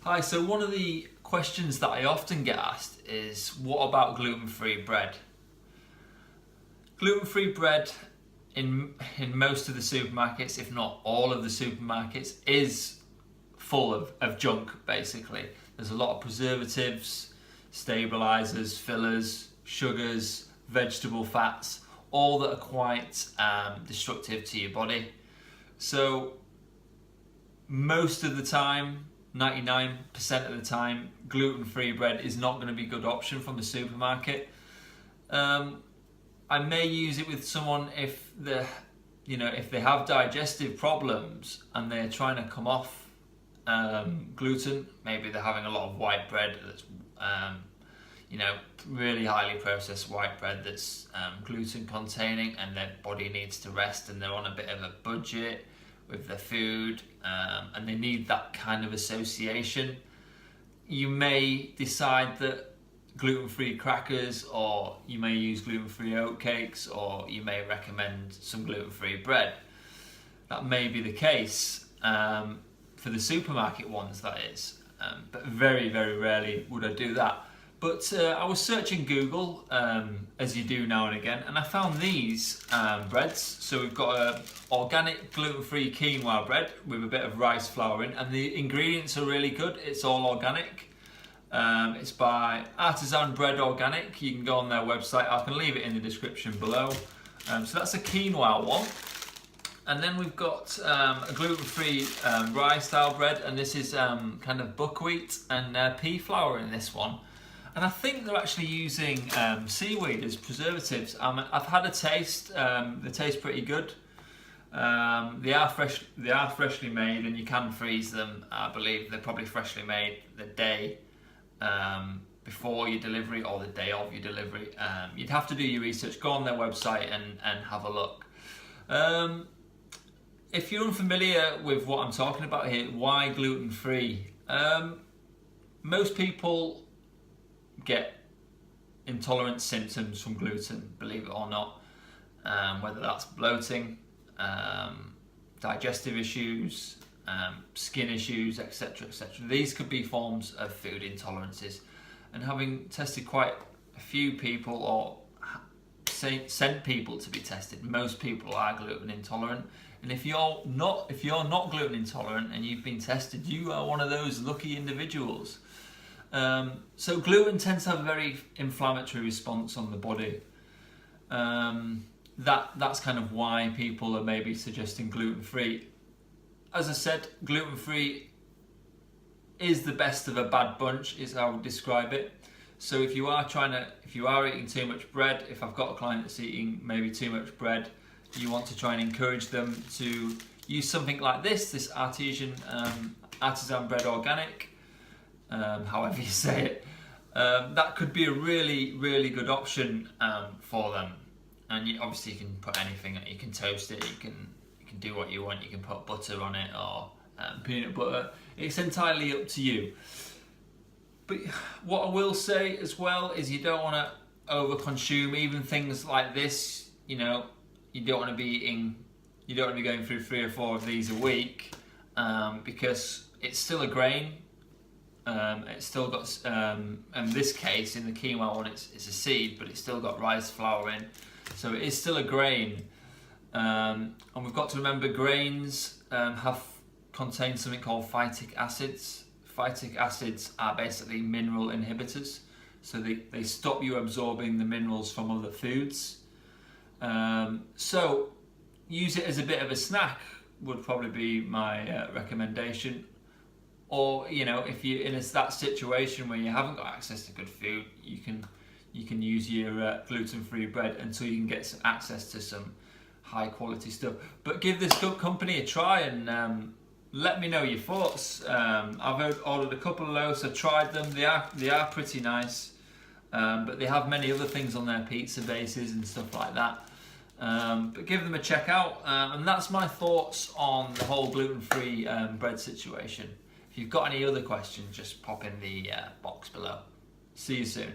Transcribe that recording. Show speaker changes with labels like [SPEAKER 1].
[SPEAKER 1] Hi, so one of the questions that I often get asked is, what about gluten-free bread? Gluten-free bread in most of the supermarkets, if not all of the supermarkets, is full of junk, basically. There's a lot of preservatives, stabilizers, fillers, sugars, vegetable fats, all that are quite destructive to your body. So most of the time, 99% of the time, gluten-free bread is not going to be a good option from the supermarket. I may use it with someone if they have digestive problems and they're trying to come off gluten. Maybe they're having a lot of white bread that's really highly processed white bread that's gluten containing, and their body needs to rest and they're on a bit of a budget with their food, and they need that kind of association. You may decide that gluten-free crackers, or you may use gluten-free oatcakes, or you may recommend some gluten-free bread. That may be the case for the supermarket ones, that is, but very, very rarely would I do that. But I was searching Google, as you do now and again, and I found these breads. So we've got a organic gluten-free quinoa bread with a bit of rice flour in, and the ingredients are really good. It's all organic. It's by Artisan Bread Organic. You can go on their website. I can leave it in the description below. So that's a quinoa one. And then we've got a gluten-free rye style bread, and this is kind of buckwheat and pea flour in this one. And I think they're actually using seaweed as preservatives. I've had a taste. They taste pretty good. They are freshly made, and you can freeze them. I believe they're probably freshly made the day before your delivery or the day of your delivery. You'd have to do your research. Go on their website and have a look. If you're unfamiliar with what I'm talking about here, why gluten-free? Most people get intolerant symptoms from gluten, believe it or not, whether that's bloating, digestive issues, skin issues, etc., etc. These could be forms of food intolerances, and having tested quite a few people, or sent people to be tested, most people are gluten intolerant. And if you're not gluten intolerant and you've been tested, you are one of those lucky individuals. So gluten tends to have a very inflammatory response on the body. That's kind of why people are maybe suggesting gluten-free. As I said, gluten-free is the best of a bad bunch, is how I would describe it. So if you are eating too much bread, if I've got a client that's eating maybe too much bread, you want to try and encourage them to use something like this Artisan Bread Organic, however you say it. That could be a really, really good option for them. And obviously you can put anything, you can toast it, you can do what you want, you can put butter on it, or peanut butter. It's entirely up to you. But what I will say as well is, you don't want to over-consume even things like this. You don't want to be going through 3 or 4 of these a week, because it's still a grain. It's still got, in this case, in the quinoa one, it's a seed, but it's still got rice flour in, so it is still a grain. And we've got to remember, grains contain something called phytic acids. Phytic acids are basically mineral inhibitors, so they stop you absorbing the minerals from other foods. So use it as a bit of a snack would probably be my recommendation. Or if you're in that situation where you haven't got access to good food, you can use your gluten-free bread until you can get some access to some high quality stuff. But give this company a try and let me know your thoughts. I've ordered a couple of loaves. I've tried them. They are pretty nice, but they have many other things on their pizza bases and stuff like that. But give them a check out. And that's my thoughts on the whole gluten-free bread situation. If you've got any other questions, just pop in the box below. See you soon.